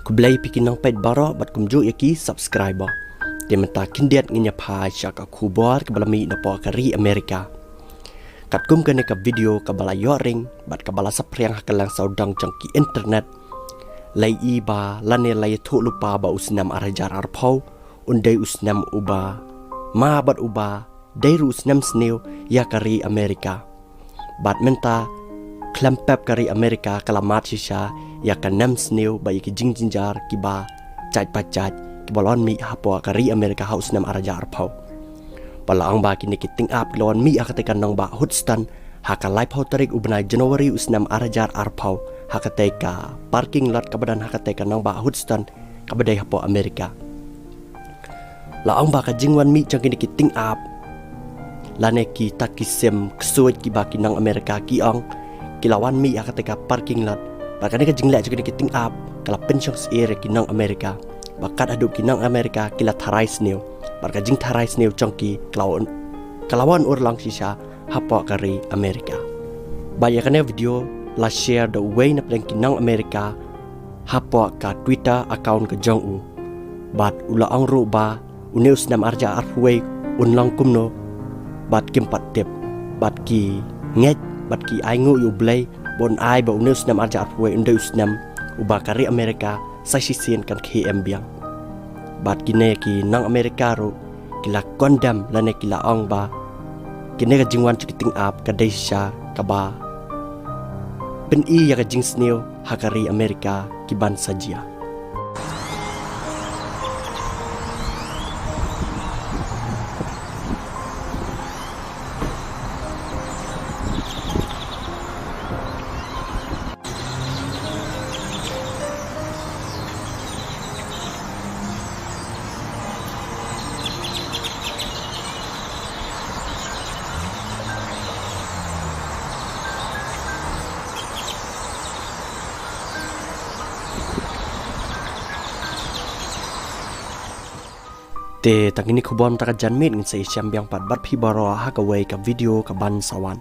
Kublai pikin nang pet baro bat kumju yaki subscriber. Dia menta kindiat nginya pai syaka kubar kebalami na po kari Amerika. Kat kum kene ka video kabala yoring bat kabala sapriang hakalang saudang jangki internet. Lai iba lane lai thu lupa ba usnam arajar arpau undai usnam uba ma bat uba dairu usnam sneu ya kari Amerika. Bat menta klempep kari Amerika kalamat sisa ya kanam sneu ba yaki jingjinjar kiba caj pacaj kibalon mi hapo kari Amerika haus nam arajar arpau. Pala ang ba kini kiting up lawan mi akatekan nang ba Houston hakalai pau tarik ubnai Januari usnam arajar arpau hakateka parking lot kabadan hakateka nang ba Houston kabadai hapo Amerika. La ang ba ka jingwan mi jang kini kiting up lane ki takisem ksuit ki baki nang Amerika ki ang kilawan mi akateca parking lot bakane ka jinglek jang kini kiting up kala pensyong ere ki nang Amerika bakat aduk ki nang Amerika kila tharai sneu barka jing tharai sneu chongki kalawan urlang sisa hapo kari Amerika. Bayakane video la share the way na pleng ki nang Amerika hapo ka Twitter account ka jong u bat ula ang ru ba uneus nam arja arhuwe unlang kumno bat kimpat tip bat ki nget bat ki aingu yu blay bon ai ba uneus nam arja arhuwe undeus nam uba kari Amerika sasisien kan KM biang bat kine ki nang Amerika ru kila kondam lane kila ong ba kine ka jingwan cikiting up ka desha ka ba ben i ya ka jing sneo hakari Amerika kiban sajia. Te tangini kubon taka janmit ngin sa isyam biang pat bat pi baro ha ka way ka video ka ban sawan.